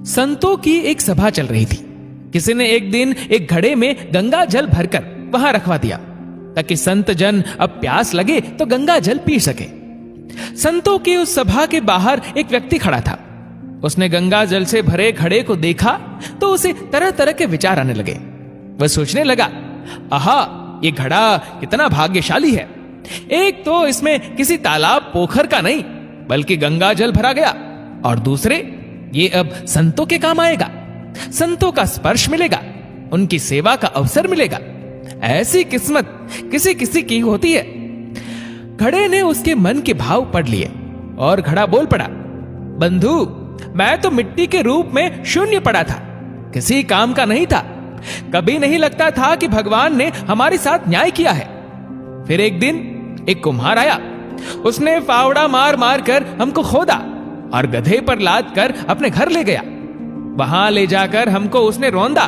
संतों की एक सभा चल रही थी। किसी ने एक दिन एक घड़े में गंगा जल भरकर वहां रखवा दिया ताकि संत जन अब प्यास लगे तो गंगा जल पी सके। संतों की उस सभा के बाहर एक व्यक्ति खड़ा था। उसने गंगा जल से भरे घड़े को देखा तो उसे तरह तरह के विचार आने लगे। वह सोचने लगा, आहा, ये घड़ा कितना भाग्यशाली है। एक तो इसमें किसी तालाब पोखर का नहीं बल्कि गंगा जल भरा गया, और दूसरे ये अब संतों के काम आएगा। संतों का स्पर्श मिलेगा, उनकी सेवा का अवसर मिलेगा। ऐसी किस्मत किसी किसी की होती है। घड़े ने उसके मन के भाव पढ़ लिए और घड़ा बोल पड़ा, बंधु, मैं तो मिट्टी के रूप में शून्य पड़ा था, किसी काम का नहीं था। कभी नहीं लगता था कि भगवान ने हमारे साथ न्याय किया है। फिर एक दिन एक कुम्हार आया। उसने फावड़ा मार मार कर हमको खोदा और गधे पर लाद कर अपने घर ले गया। वहां ले जाकर हमको उसने रौंदा,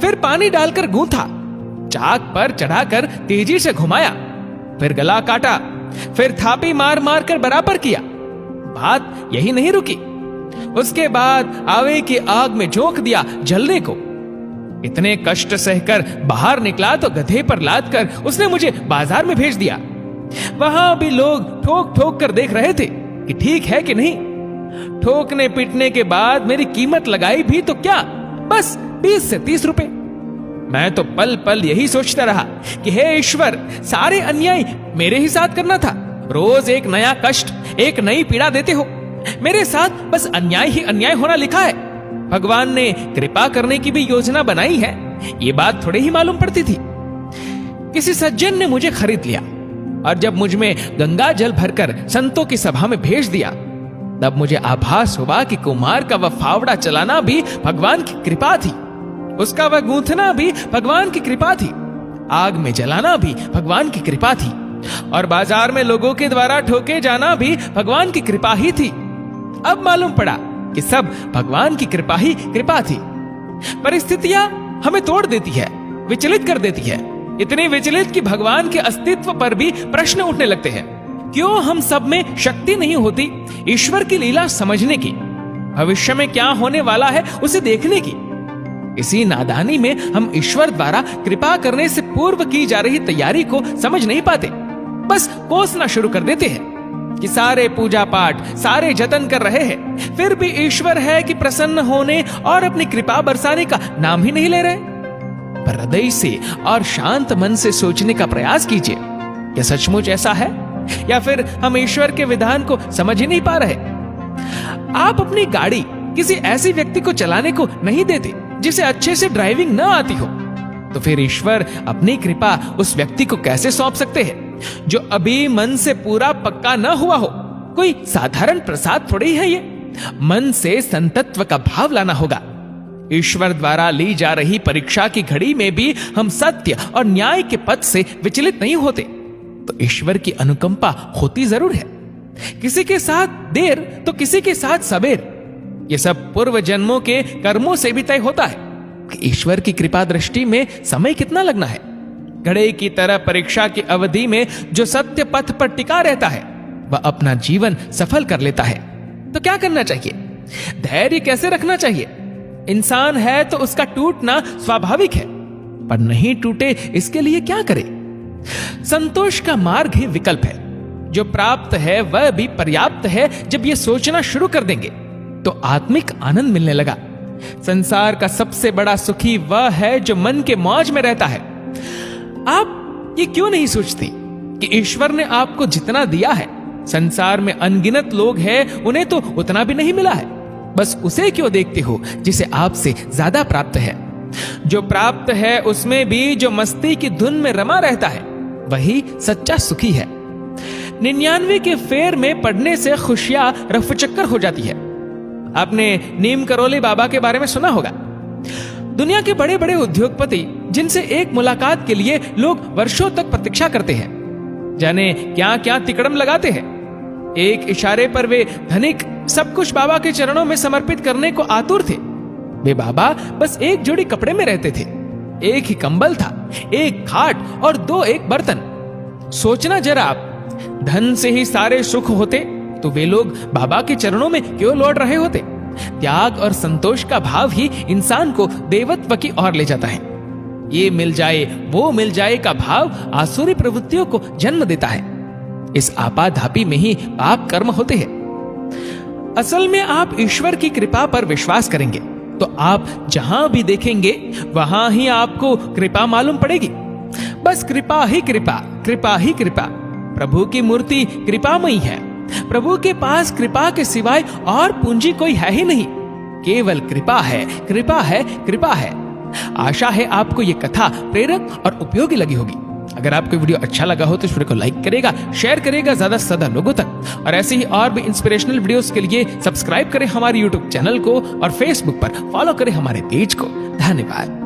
फिर पानी डालकर गूंथा, चाक पर चढ़ाकर तेजी से घुमाया, फिर गला काटा, फिर थापी मार मार कर बराबर किया। बात यही नहीं रुकी। उसके बाद आवे की आग में झोंक दिया जलने को। इतने कष्ट सहकर बाहर निकला तो गधे पर लाद कर उसने मुझे बाजार में भेज दिया। वहां भी लोग ठोक ठोक कर देख रहे थे कि ठीक है कि नहीं। ठोकने पीटने के बाद मेरी कीमत लगाई भी तो क्या, बस 20 से 30 रुपए। मैं तो पल पल यही सोचता रहा कि हे ईश्वर, सारे अन्याय मेरे ही साथ करना था। रोज एक नया कष्ट, एक नई पीड़ा देते हो। मेरे साथ बस अन्याय ही अन्याय होना लिखा है। भगवान ने कृपा करने की भी योजना बनाई है, ये बात थोड़े ही मालूम पड़ती थी। किसी सज्जन ने मुझे खरीद लिया और जब मुझ में गंगा जल भरकर संतों की सभा में भेज दिया, तब मुझे आभास हुआ कि कुम्हार का वह फावड़ा चलाना भी भगवान की कृपा थी, उसका वह गूंथना भी भगवान की कृपा थी, आग में जलाना भी भगवान की कृपा थी, और बाजार में लोगों के द्वारा ठोके जाना भी भगवान की कृपा ही थी। अब मालूम पड़ा कि सब भगवान की कृपा ही कृपा थी। परिस्थितियां हमें तोड़ देती है, विचलित कर देती है, इतनी विचलित कि भगवान के अस्तित्व पर भी प्रश्न उठने लगते हैं। क्यों हम सब में शक्ति नहीं होती ईश्वर की लीला समझने की, भविष्य में क्या होने वाला है उसे देखने की। इसी नादानी में हम ईश्वर द्वारा कृपा करने से पूर्व की जा रही तैयारी को समझ नहीं पाते, बस कोसना शुरू कर देते हैं कि सारे पूजा पाठ, सारे जतन कर रहे हैं, फिर भी ईश्वर है कि प्रसन्न होने और अपनी कृपा बरसाने का नाम ही नहीं ले रहे। पर हृदय से और शांत मन से सोचने का प्रयास कीजिए, क्या सचमुच ऐसा है या फिर हम ईश्वर के विधान को समझ ही नहीं पा रहे। आप अपनी गाड़ी किसी ऐसे व्यक्ति को चलाने को नहीं देते जिसे अच्छे से ड्राइविंग न आती हो, तो फिर ईश्वर अपनी कृपा उस व्यक्ति को कैसे सौंप सकते हैं जो अभी मन से पूरा पक्का न हुआ हो। कोई साधारण प्रसाद थोड़ी है ये, मन से संतत्व का भाव लाना होगा। ईश्वर द्वारा ली जा रही परीक्षा की घड़ी में भी हम सत्य और न्याय के पथ से विचलित नहीं होते, तो ईश्वर की अनुकंपा होती जरूर है। किसी के साथ देर तो किसी के साथ सबेर, ये सब पूर्व जन्मों के कर्मों से भी तय होता है कि ईश्वर की कृपा दृष्टि में समय कितना लगना है। घड़े की तरह परीक्षा की अवधि में जो सत्य पथ पर टिका रहता है वह अपना जीवन सफल कर लेता है। तो क्या करना चाहिए? धैर्य कैसे रखना चाहिए? इंसान है तो उसका टूटना स्वाभाविक है, पर नहीं टूटे इसके लिए क्या करे? संतोष का मार्ग ही विकल्प है। जो प्राप्त है वह भी पर्याप्त है। जब ये सोचना शुरू कर देंगे तो आत्मिक आनंद मिलने लगा। संसार का सबसे बड़ा सुखी वह है जो मन के मौज में रहता है। आप ये क्यों नहीं सोचती कि ईश्वर ने आपको जितना दिया है, संसार में अनगिनत लोग हैं, उन्हें तो उतना भी नहीं मिला है। बस उसे क्यों देखते हो जिसे आपसे ज्यादा प्राप्त है? जो प्राप्त है उसमें भी जो मस्ती की धुन में रमा रहता है वही सच्चा सुखी है। 99 के फेर में पड़ने से खुशियां रफचक्कर हो जाती है। आपने नीम करोली बाबा के बारे में सुना होगा। दुनिया के बड़े बड़े उद्योगपति जिनसे एक मुलाकात के लिए लोग वर्षों तक प्रतीक्षा करते हैं, जाने क्या क्या तिकड़म लगाते हैं। एक इशारे पर वे धनिक सब कुछ बाबा के चरणों में समर्पित करने को आतुर थे। वे बाबा बस एक जोड़ी कपड़े में रहते थे, एक ही कंबल था, एक खाट और 2 एक बर्तन। सोचना जरा आप, धन से ही सारे सुख होते तो वे लोग बाबा के चरणों में क्यों लौट रहे होते? त्याग और संतोष का भाव ही इंसान को देवत्व की ओर ले जाता है। ये मिल जाए वो मिल जाए का भाव आसुरी प्रवृत्तियों को जन्म देता है। इस आपाधापी में ही पाप कर्म होते हैं। असल में आप ईश्वर की कृपा पर विश्वास करेंगे तो आप जहां भी देखेंगे वहां ही आपको कृपा मालूम पड़ेगी। बस कृपा ही कृपा, कृपा ही कृपा। प्रभु की मूर्ति कृपामयी है। प्रभु के पास कृपा के सिवाय और पूंजी कोई है ही नहीं। केवल कृपा है, कृपा है, कृपा है। आशा है आपको ये कथा प्रेरक और उपयोगी लगी होगी। अगर आपको वीडियो अच्छा लगा हो तो इस वीडियो को लाइक करेगा, शेयर करेगा ज्यादा से ज्यादा लोगों तक। और ऐसे ही और भी इंस्पिरेशनल वीडियोस के लिए सब्सक्राइब करें हमारे यूट्यूब चैनल को और फेसबुक पर फॉलो करें हमारे पेज को। धन्यवाद।